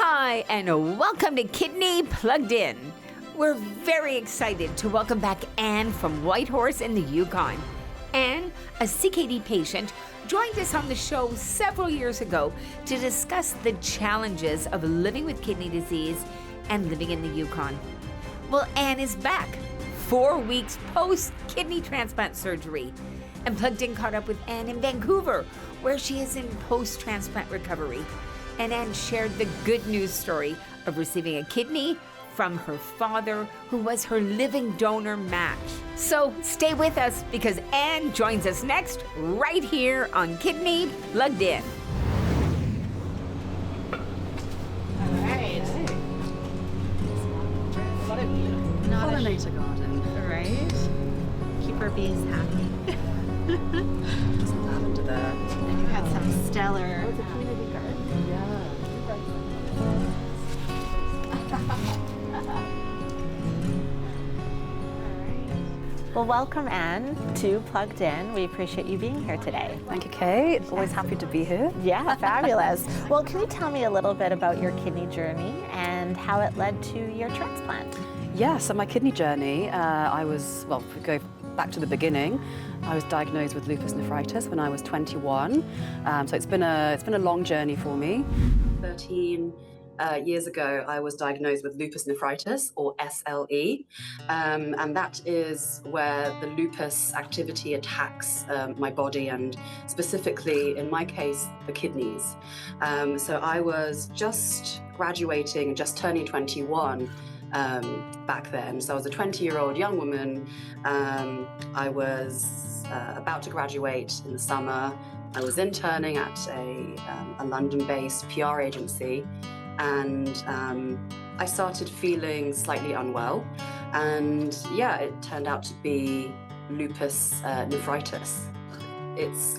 Hi, and welcome to Kidney Plugged In. We're very excited to welcome back Anne from Whitehorse in the Yukon. Anne, a CKD patient, joined us on the show several years ago to discuss the challenges of living with kidney disease and living in the Yukon. Well, Anne is back, 4 weeks post-kidney transplant surgery. And Plugged In caught up with Anne in Vancouver, where she is in post-transplant recovery. And Anne shared the good news story of receiving a kidney from her father, who was her living donor match. So stay with us because Anne joins us next, right here on Kidney Plugged In. All right. What a beautiful pollinator garden. Right? Keep our bees happy. Some lavender there. And you had some stellar. Oh, it's a community garden. Yeah. Well, welcome, Anne, to Plugged In. We appreciate you being here today. Thank you, Kate. Always happy to be here. Yeah, fabulous. Well, can you tell me a little bit about your kidney journey and how it led to your transplant? Yeah, so my kidney journey, if we go back to the beginning, I was diagnosed with lupus nephritis when I was 21. So it's been a long journey for me. 13 years ago, I was diagnosed with lupus nephritis, or SLE, and that is where the lupus activity attacks my body, and specifically, in my case, the kidneys. So I was just graduating, just turning 21 back then. So I was a 20-year-old young woman. I was about to graduate in the summer. I was interning at a London-based PR agency. And I started feeling slightly unwell, and yeah, it turned out to be lupus nephritis. It's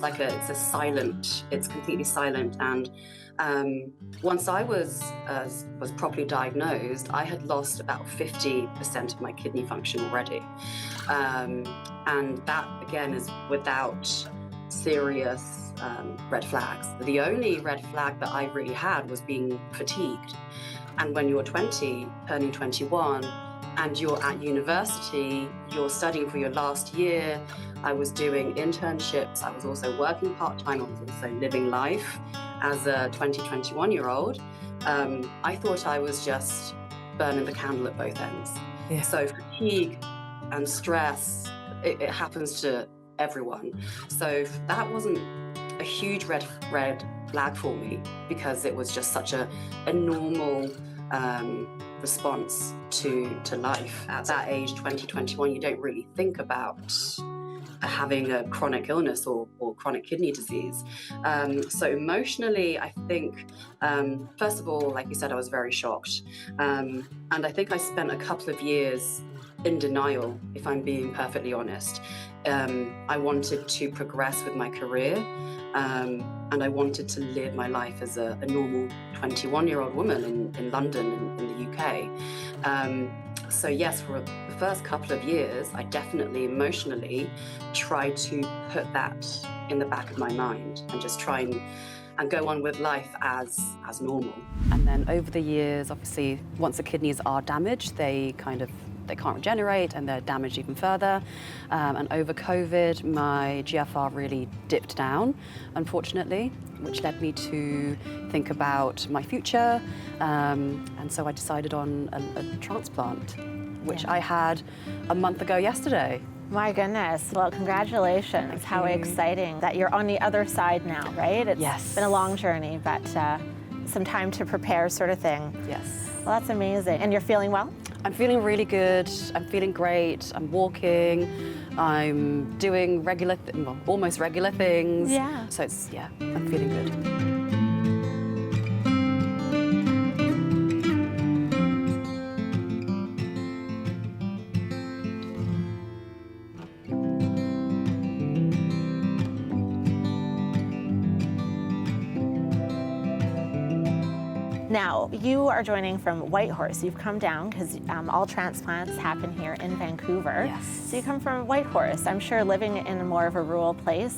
completely silent. And once I was properly diagnosed, I had lost about 50% of my kidney function already, and that again is without serious red flags. The only red flag that I really had was being fatigued. And when you're 20, turning 21, and you're at university, you're studying for your last year, I was doing internships, I was also working part-time, I was also living life as a 20, 21-year-old. I thought I was just burning the candle at both ends. Yeah. So fatigue and stress, it happens to everyone. So that wasn't a huge red flag for me, because it was just such a normal response to life. At that age, 20, 21, you don't really think about having a chronic illness or chronic kidney disease. So emotionally, I think, first of all, like you said, I was very shocked. And I think I spent a couple of years in denial, if I'm being perfectly honest. I wanted to progress with my career, and I wanted to live my life as a normal 21-year-old woman in London, in the UK. So yes, for the first couple of years, I definitely emotionally tried to put that in the back of my mind and just try and go on with life as normal. And then over the years, obviously, once the kidneys are damaged, they can't regenerate, and they're damaged even further. And over COVID, my GFR really dipped down, unfortunately, which led me to think about my future. And so I decided on a transplant, which I had a month ago yesterday. My goodness. Well, congratulations. Thank How you. exciting that you're on the other side now, right? Yes. It's been a long journey, but some time to prepare, sort of thing. Yes. Well, that's amazing. And you're feeling well? I'm feeling really good. I'm feeling great. I'm walking. I'm doing almost regular things. Yeah. So I'm feeling good. Now, you are joining from Whitehorse. You've come down because all transplants happen here in Vancouver. Yes. So you come from Whitehorse. I'm sure living in more of a rural place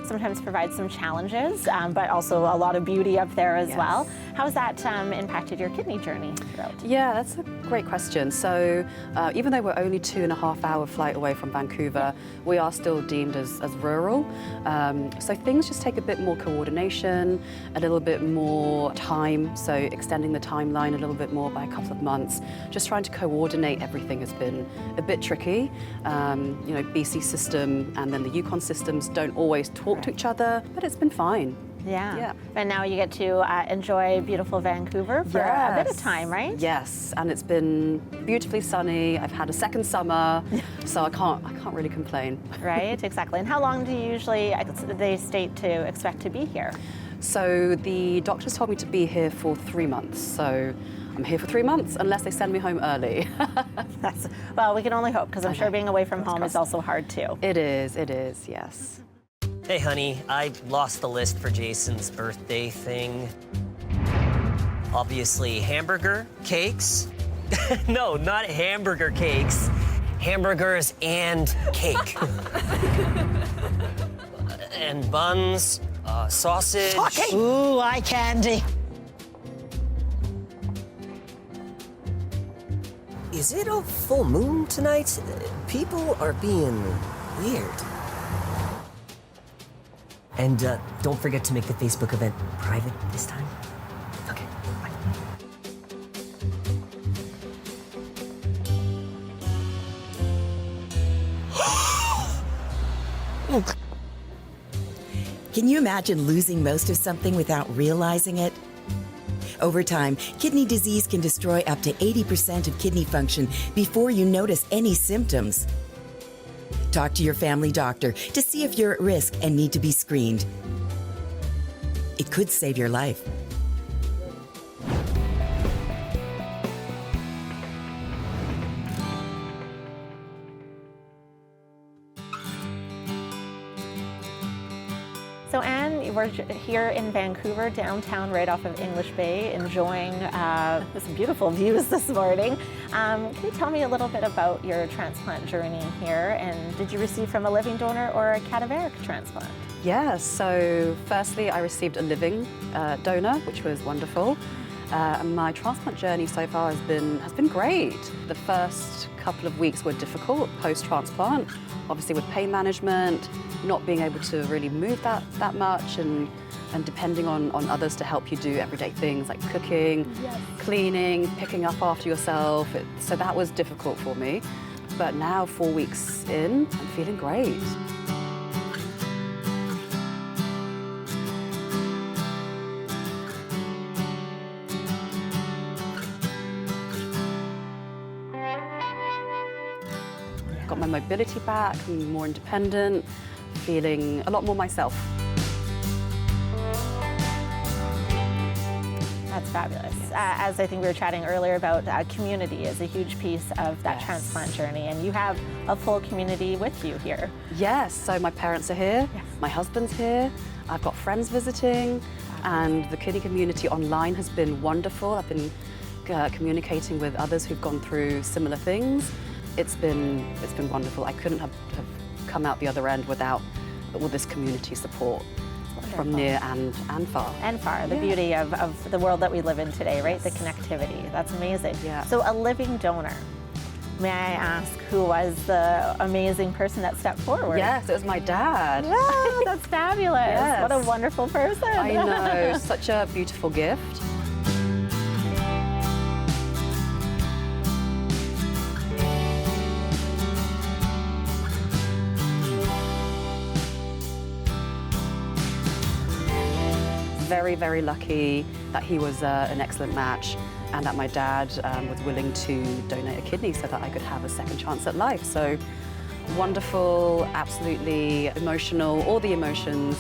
sometimes provides some challenges, but also a lot of beauty up there as well. How has that impacted your kidney journey throughout? Yeah, that's a great question. So even though we're only 2.5-hour flight away from Vancouver, we are still deemed as rural. So things just take a bit more coordination, a little bit more time. So extending the timeline a little bit more by a couple of months. Just trying to coordinate everything has been a bit tricky. You know, BC system and then the Yukon systems don't always talk to each other, but it's been fine. Yeah. And now you get to enjoy beautiful Vancouver for a bit of time, right? Yes, and it's been beautifully sunny. I've had a second summer, so I can't really complain. Right, exactly. And how long do you usually, they state to expect to be here? So the doctors told me to be here for 3 months. So I'm here for 3 months unless they send me home early. Well, we can only hope, because I'm sure being away from home is also hard too. It is, yes. Hey, honey, I lost the list for Jason's birthday thing. Obviously, hamburger, cakes. No, not hamburger cakes. Hamburgers and cake. And buns, sausage. Ooh, eye candy. Is it a full moon tonight? People are being weird. And don't forget to make the Facebook event private this time. Okay, bye. Can you imagine losing most of something without realizing it? Over time, kidney disease can destroy up to 80% of kidney function before you notice any symptoms. Talk to your family doctor to see if you're at risk and need to be screened. It could save your life. So Anne, we're here in Vancouver, downtown, right off of English Bay, enjoying some beautiful views this morning. Can you tell me a little bit about your transplant journey here, and did you receive from a living donor or a cadaveric transplant? Yeah, so firstly I received a living donor, which was wonderful. And my transplant journey so far has been great. The first couple of weeks were difficult post-transplant, obviously with pain management, not being able to really move that much, and depending on others to help you do everyday things like cooking, cleaning, picking up after yourself. So that was difficult for me. But now, 4 weeks in, I'm feeling great. Got my mobility back, I'm more independent, feeling a lot more myself. That's fabulous. As I think we were chatting earlier about, community is a huge piece of that transplant journey, and you have a full community with you here. Yes, so my parents are here, my husband's here, I've got friends visiting, and the kidney community online has been wonderful. I've been communicating with others who've gone through similar things. It's been wonderful. I couldn't have come out the other end without all this community support from near and far. And far, the beauty of the world that we live in today, right? The connectivity, that's amazing. Yeah. So a living donor, may I ask who was the amazing person that stepped forward? Yes, it was my dad. Yeah, that's fabulous. Yes. What a wonderful person. I know, such a beautiful gift. Very, very lucky that he was an excellent match, and that my dad was willing to donate a kidney so that I could have a second chance at life. So wonderful, absolutely emotional, all the emotions,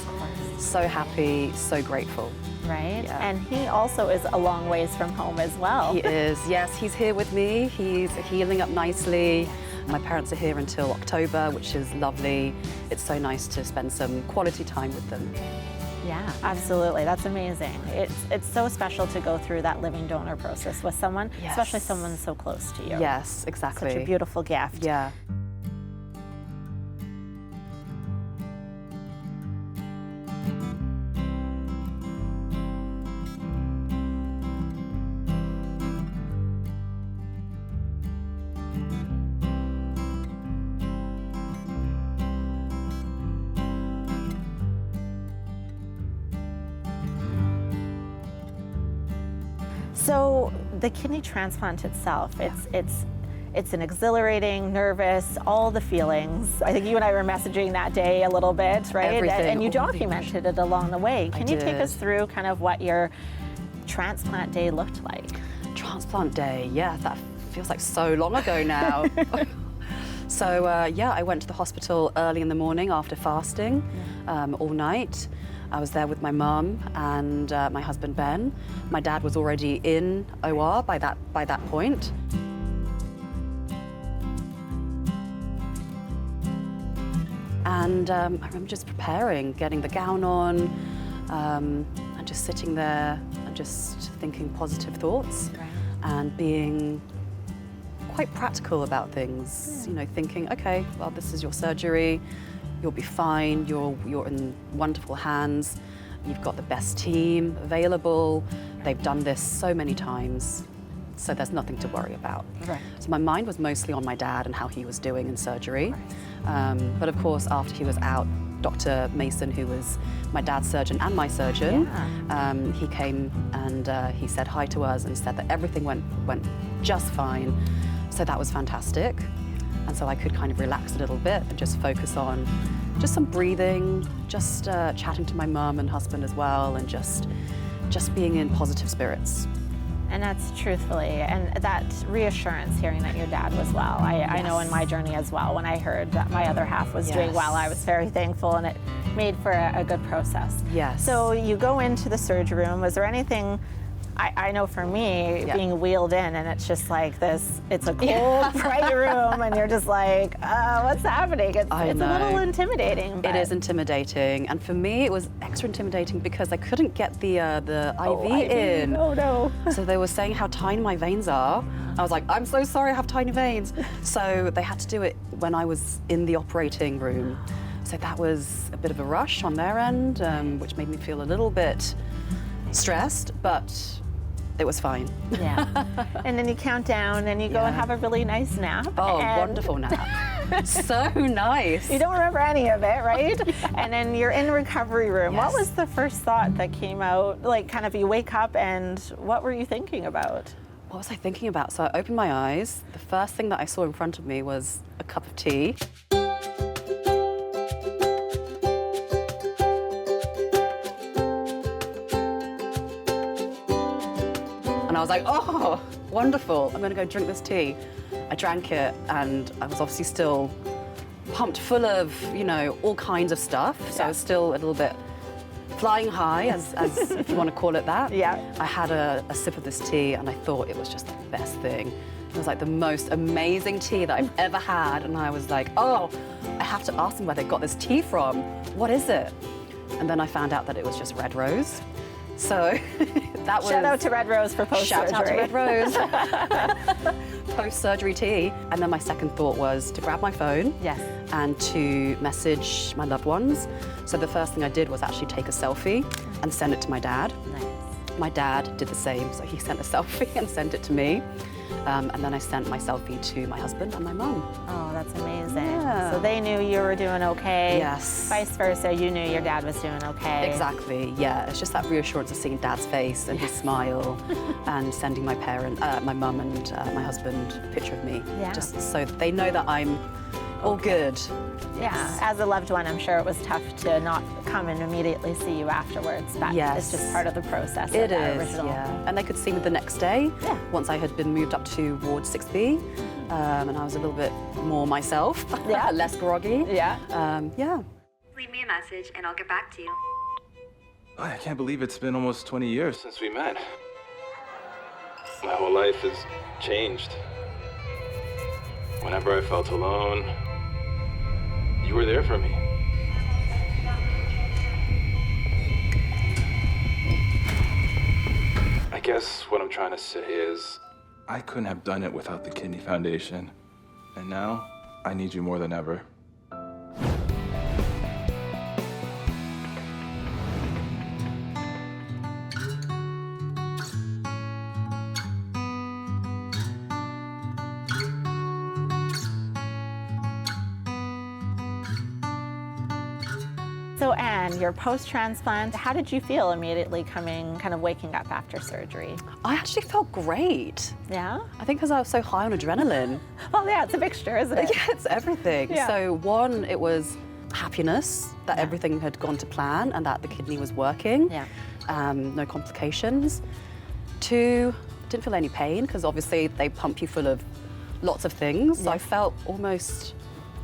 so happy, so grateful. Right, Yeah. and he also is a long ways from home as well. He is, yes, he's here with me, he's healing up nicely. My parents are here until October, which is lovely. It's so nice to spend some quality time with them. Yeah, absolutely. That's amazing. It's so special to go through that living donor process with someone, Yes. especially someone so close to you. Yes, exactly. Such a beautiful gift. Yeah. So the kidney transplant itself, it's an exhilarating, nervous, all the feelings. I think you and I were messaging that day a little bit, right? Everything, And you all the documented it along the way. Can you take did. us through kind of what your transplant day looked like? Transplant day, yeah, that feels like so long ago now. So yeah, I went to the hospital early in the morning after fasting, all night. I was there with my mum and my husband Ben. My dad was already in OR by that point. And I remember just preparing, getting the gown on, and just sitting there and just thinking positive thoughts and being quite practical about things. You know, thinking, okay, well, this is your surgery. You'll be fine. You're in wonderful hands. You've got the best team available. They've done this so many times, so there's nothing to worry about. Right. So my mind was mostly on my dad and how he was doing in surgery. But of course, after he was out, Dr. Mason, who was my dad's surgeon and my surgeon, he came and he said hi to us and said that everything went just fine. So that was fantastic. And so I could kind of relax a little bit and just focus on just some breathing, just chatting to my mum and husband as well, and just being in positive spirits. And that's truthfully, and that reassurance hearing that your dad was well. I know in my journey as well, when I heard that my other half was doing well, I was very thankful, and it made for a good process. Yes. So you go into the surgery room. Was there anything, I know for me, being wheeled in and it's just like this, it's a cold, bright room and you're just like, what's happening? It's a little intimidating. It is intimidating. And for me, it was extra intimidating because I couldn't get the IV in. Oh no. So they were saying how tiny my veins are. I was like, I'm so sorry, I have tiny veins. So they had to do it when I was in the operating room. So that was a bit of a rush on their end, which made me feel a little bit stressed, but it was fine. Yeah. And then you count down and you go and have a really nice nap. Oh, wonderful nap. So nice. You don't remember any of it, right? And then you're in the recovery room. Yes. What was the first thought that came out? Like, kind of you wake up and what were you thinking about? What was I thinking about? So I opened my eyes. The first thing that I saw in front of me was a cup of tea. And I was like, oh, wonderful. I'm going to go drink this tea. I drank it and I was obviously still pumped full of, you know, all kinds of stuff. So I was still a little bit flying high, as if you want to call it that. Yeah. I had a sip of this tea and I thought it was just the best thing. It was like the most amazing tea that I've ever had. And I was like, oh, I have to ask them where they got this tea from. What is it? And then I found out that it was just red rose. So that was... Shout out to Red Rose for post-surgery. Shout out to Red Rose. Post-surgery tea. And then my second thought was to grab my phone and to message my loved ones. So the first thing I did was actually take a selfie and send it to my dad. Nice. My dad did the same, so he sent a selfie and sent it to me. And then I sent my selfie to my husband and my mum. Oh, that's amazing. Yeah. So they knew you were doing okay. Yes. Vice versa, you knew your dad was doing okay. Exactly, yeah. It's just that reassurance of seeing Dad's face and his smile and sending my mum and my husband a picture of me. Yeah. Just so they know that I'm all good. Yeah, as a loved one, I'm sure it was tough to not come and immediately see you afterwards, but it's just part of the process. It is, original. yeah. And they could see me the next day, once I had been moved up to Ward 6B, and I was a little bit more myself, less groggy. Yeah. Yeah. Leave me a message and I'll get back to you. I can't believe it's been almost 20 years since we met. My whole life has changed. Whenever I felt alone, you were there for me. guess what I'm trying to say is I couldn't have done it without the Kidney Foundation. And now I need you more than ever. So Anne, you're post-transplant. How did you feel immediately kind of waking up after surgery? I actually felt great. Yeah? I think because I was so high on adrenaline. Well, yeah, it's a mixture, isn't it? Yeah, it's everything. Yeah. So one, it was happiness that everything had gone to plan and that the kidney was working. Yeah. No complications. Two, didn't feel any pain because obviously they pump you full of lots of things. So I felt almost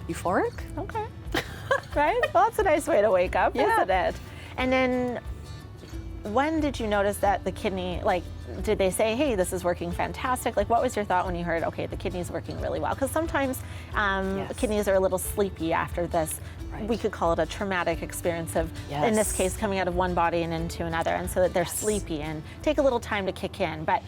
euphoric. Okay. Right? Well, that's a nice way to wake up, isn't it? And then when did you notice that the kidney, like, did they say, hey, this is working fantastic? Like, what was your thought when you heard, okay, the kidney's working really well? Because sometimes kidneys are a little sleepy after this. Right. We could call it a traumatic experience of, in this case, coming out of one body and into another. And so that they're sleepy and take a little time to kick in. But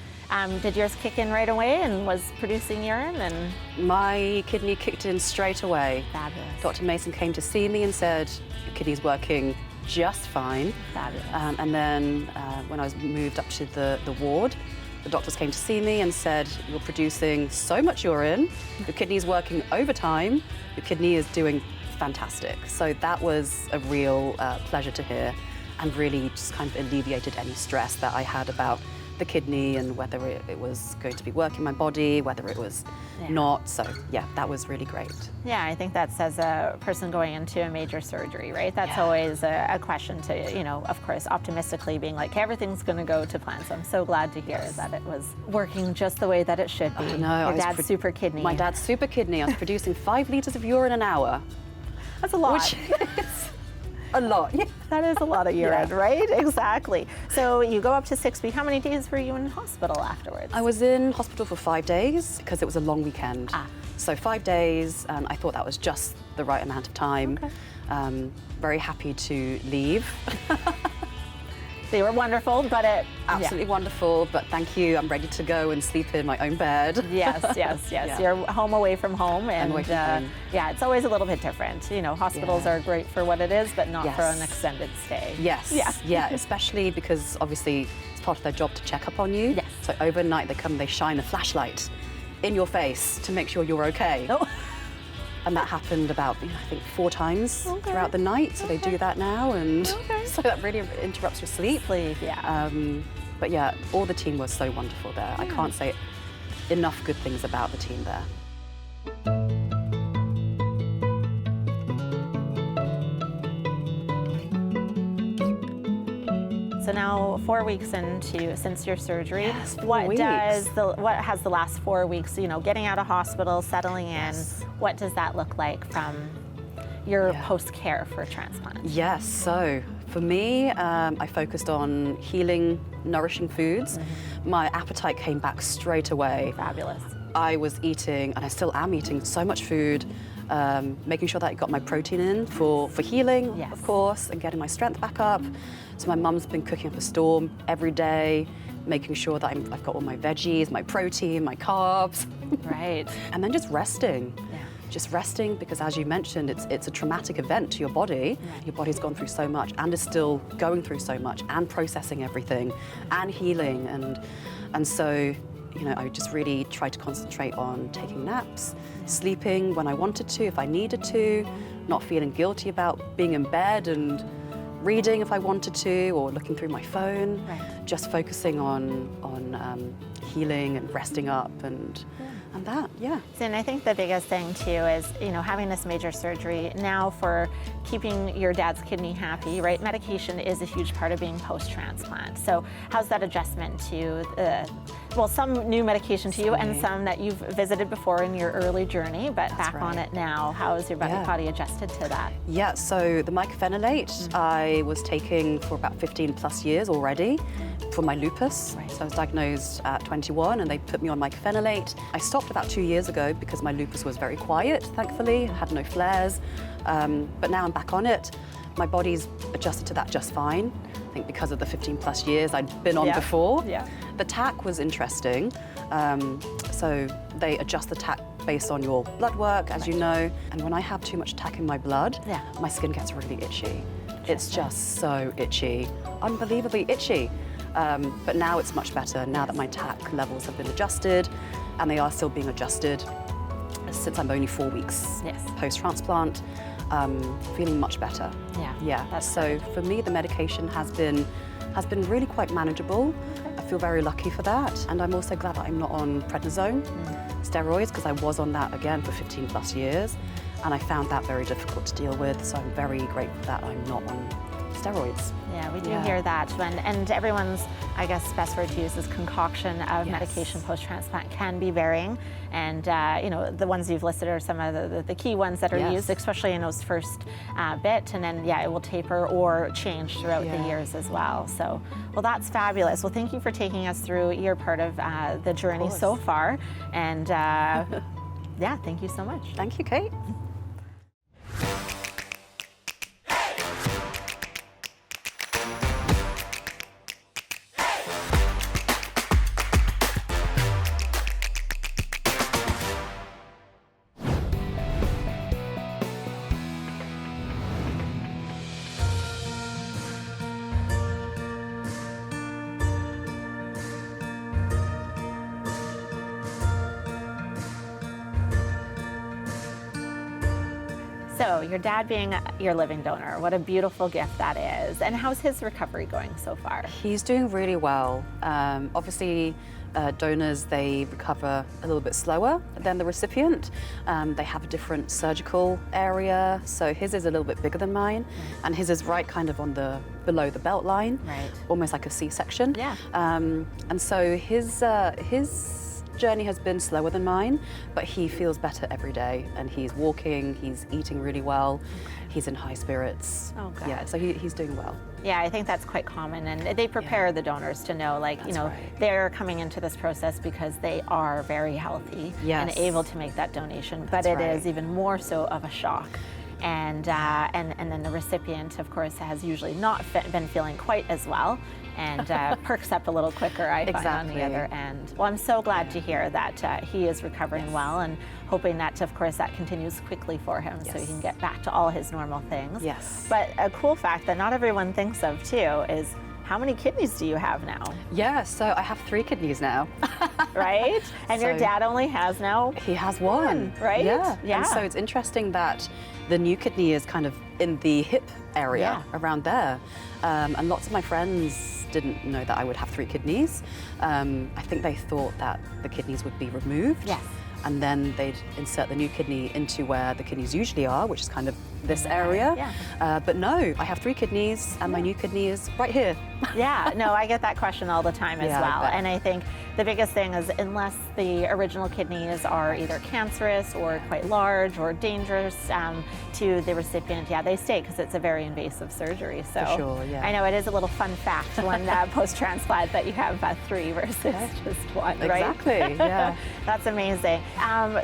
did yours kick in right away and was producing urine? And My kidney kicked in straight away. fabulous. Dr. Mason came to see me and said, your kidney's working just fine. Fabulous. And then when I was moved up to the ward, the doctors came to see me and said, you're producing so much urine, your kidney's working overtime, your kidney is doing fantastic. So that was a real pleasure to hear and really just kind of alleviated any stress that I had about the kidney and whether it was going to be working my body, whether it was not. So yeah, that was really great. Yeah, I think that's as a person going into a major surgery, right? That's always a question to, you know, of course, optimistically being like, everything's going to go to plan. So I'm so glad to hear that it was working just the way that it should be. I know. Your dad's super kidney. My dad's super kidney. I was producing 5 liters of urine an hour. That's a lot. Which is a lot. Yeah. That is a lot of urine, right? Exactly. So you go up to 6 weeks. How many days were you in hospital afterwards? I was in hospital for 5 days because it was a long weekend. So 5 days, and I thought that was just the right amount of time. Okay. Very happy to leave. They were wonderful, but it... Absolutely wonderful, but thank you. I'm ready to go and sleep in my own bed. Yes. Yeah. You're home away from home, and away from home. yeah, it's always a little bit different. You know, hospitals are great for what it is, but not for an extended stay. Yes. Yeah, especially because obviously it's part of their job to check up on you. Yes. So overnight they come, they shine a flashlight in your face to make sure you're okay. Oh. And that happened about, I think, 4 times throughout the night. So they do that now, and so that really interrupts your sleep. But yeah, all the team was so wonderful there. I can't say enough good things about the team there. So now 4 weeks since your surgery, Yes, 4 what weeks. has the last 4 weeks, you know, getting out of hospital, settling in, what does that look like from your post-care for transplant? Yes, so for me, I focused on healing, nourishing foods. My appetite came back straight away. Fabulous. I was eating, and I still am eating, so much food, making sure that I got my protein in for healing, of course, and getting my strength back up. So my mum's been cooking up a storm every day, making sure that I've got all my veggies, my protein, my carbs. Right. And then just resting. Yeah. Just resting, because as you mentioned, it's a traumatic event to your body. Your body's gone through so much and is still going through so much and processing everything and healing. And so, you know, I just really tried to concentrate on taking naps, sleeping when I wanted to, if I needed to, not feeling guilty about being in bed and reading if I wanted to, or looking through my phone. Just focusing on healing and resting up and that, And I think the biggest thing too is, you know, having this major surgery now for keeping your dad's kidney happy, right? Medication is a huge part of being post-transplant. So how's that adjustment to, some new medication to you and some that you've visited before in your early journey, but back on it now. How is your body adjusted to that? Yeah, so the mycophenolate I was taking for about 15 plus years already for my lupus. So I was diagnosed at 21 and they put me on mycophenolate. I stopped about 2 years ago because my lupus was very quiet, thankfully. I had no flares. But now I'm back on it. My body's adjusted to that just fine. I think because of the 15 plus years I'd been on before. The tack was interesting. So they adjust the tack based on your blood work, as you know. And when I have too much tack in my blood, my skin gets really itchy. It's just so itchy, unbelievably itchy. But now it's much better, now that my tack levels have been adjusted, and they are still being adjusted since I'm only 4 weeks post-transplant. Feeling much better. So for me, the medication has been really quite manageable. I feel very lucky for that, and I'm also glad that I'm not on prednisone steroids, because I was on that again for 15 plus years, and I found that very difficult to deal with. So I'm very grateful that I'm not on steroids. Yeah, we do hear that. And everyone's, I guess, best word to use is concoction of medication post-transplant can be varying. And, you know, the ones you've listed are some of the key ones that are used, especially in those first bit. And then, it will taper or change throughout the years as well. So, well, that's fabulous. Well, thank you for taking us through your part of the journey so far. And, thank you so much. Thank you, Kate. So your dad being your living donor, what a beautiful gift that is. And how's his recovery going so far? He's doing really well. Obviously, donors, they recover a little bit slower than the recipient. They have a different surgical area, so his is a little bit bigger than mine, and his is right kind of on the below the belt line, almost like a C-section. And so his journey has been slower than mine, but he feels better every day, and he's walking, he's eating really well, he's in high spirits. Oh, good. Yeah, so he's doing well. Yeah, I think that's quite common, and they prepare the donors to know, like, you know, they're coming into this process because they are very healthy and able to make that donation, but it is even more so of a shock. And then the recipient, of course, has usually not been feeling quite as well, and perks up a little quicker, I find, on the other end. Well, I'm so glad to hear that he is recovering well, and hoping that, of course, that continues quickly for him so he can get back to all his normal things. But a cool fact that not everyone thinks of, too, is how many kidneys do you have now? Yeah, so I have 3 kidneys now. Right? And your dad only has now? He has one. Right? Yeah. Yeah. And so it's interesting that the new kidney is kind of in the hip area around there. And lots of my friends didn't know that I would have 3 kidneys. I think they thought that the kidneys would be removed. And then they'd insert the new kidney into where the kidneys usually are, which is kind of this area. But no, I have 3 kidneys, and my new kidney is right here. No, I get that question all the time as well. And I think the biggest thing is, unless the original kidneys are either cancerous or quite large or dangerous to the recipient, they stay, because it's a very invasive surgery. So for sure, I know it is a little fun fact when post-transplant that you have 3 versus just 1, right? Exactly, That's amazing.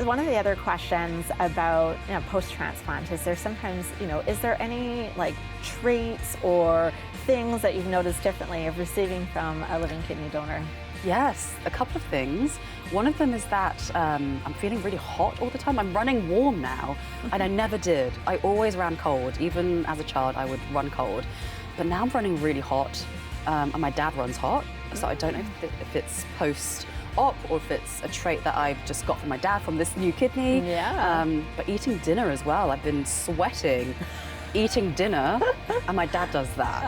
One of the other questions about post-transplant is, there sometimes, is there any like traits or things that you've noticed differently of receiving from a living kidney donor? Yes, a couple of things. One of them is that I'm feeling really hot all the time. I'm running warm now, and I never did. I always ran cold. Even as a child, I would run cold. But now I'm running really hot, and my dad runs hot, so I don't know if it's post-op or if it's a trait that I've just got from my dad from this new kidney. But eating dinner as well, I've been sweating. Eating dinner, and my dad does that.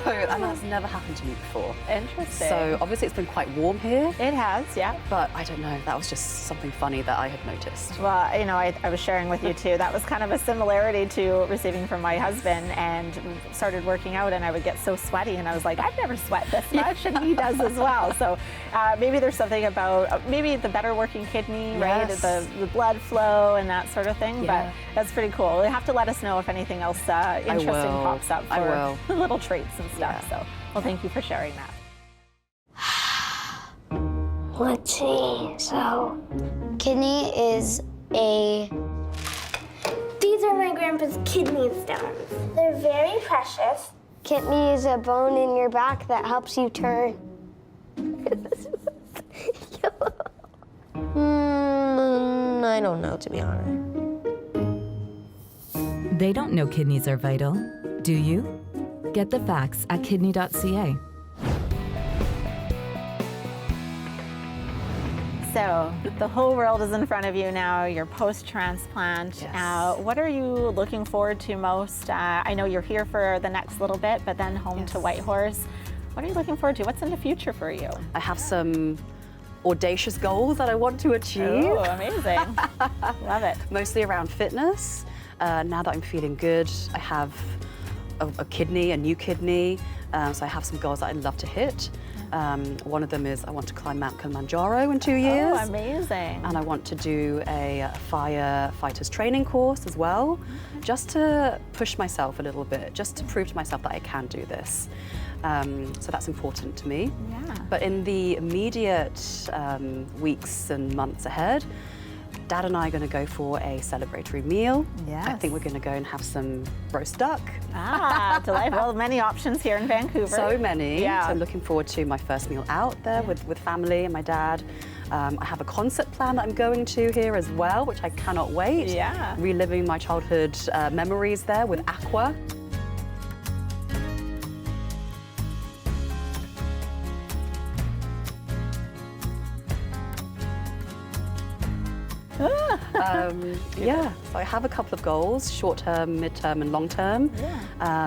And that's never happened to me before. Interesting. So obviously it's been quite warm here. It has, But I don't know, that was just something funny that I had noticed. Well, I was sharing with you too, that was kind of a similarity to receiving from my husband, and started working out, and I would get so sweaty, and I was like, I've never sweat this much, and he does as well. So maybe there's something about, maybe the better working kidney, right? The blood flow and that sort of thing, but that's pretty cool. You'll have to let us know if anything else interesting pops up for little traits and stuff. So, well, thank you for sharing that. Let's see. So, kidney is These are my grandpa's kidney stones. They're very precious. Kidney is a bone in your back that helps you turn. I don't know, to be honest. They don't know kidneys are vital, do you? Get the facts at kidney.ca. So the whole world is in front of you now. You're post-transplant. Yes. What are you looking forward to most? I know you're here for the next little bit, but then home to Whitehorse. What are you looking forward to? What's in the future for you? I have some audacious goals that I want to achieve. Oh, amazing. Love it. Mostly around fitness. Now that I'm feeling good, I have a kidney, a new kidney, so I have some goals that I'd love to hit. One of them is I want to climb Mount Kilimanjaro in 2 years. Oh, amazing. And I want to do a firefighter's training course as well, just to push myself a little bit, just to prove to myself that I can do this. So that's important to me. Yeah. But in the immediate weeks and months ahead, Dad and I are going to go for a celebratory meal. Yes. I think we're going to go and have some roast duck. Ah, delightful. Many options here in Vancouver. So many. Yeah. So I'm looking forward to my first meal out there with family and my dad. I have a concert plan that I'm going to here as well, which I cannot wait. Yeah. Reliving my childhood memories there with Aqua. Yeah, so I have a couple of goals, short term, mid term and long term. Yeah.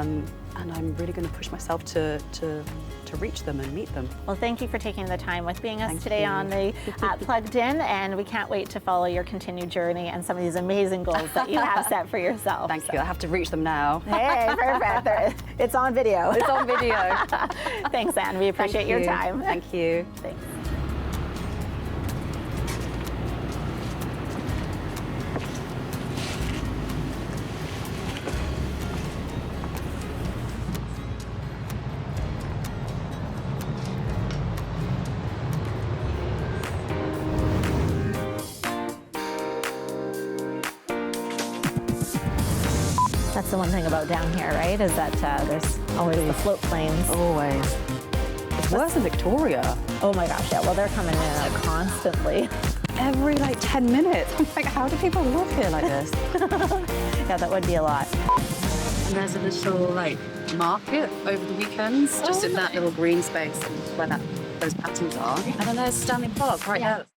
And I'm really going to push myself to reach them and meet them. Well, thank you for taking the time with being us Thank today you. on the Plugged In, and we can't wait to follow your continued journey and some of these amazing goals that you have set for yourself. Thank you. I have to reach them now. Hey, perfect. It's on video. It's on video. Thanks, Anne. We appreciate your time. Thank you. Thanks. That's the one thing about down here, right? Is that there's always the float planes. Always. It's worse in Victoria. Oh my gosh, yeah. Well, they're coming in constantly. Every like 10 minutes. I'm like, how do people live here like this? Yeah, that would be a lot. And there's a little like market over the weekends, just in that little green space where those patterns are. And then there's Stanley Park right there.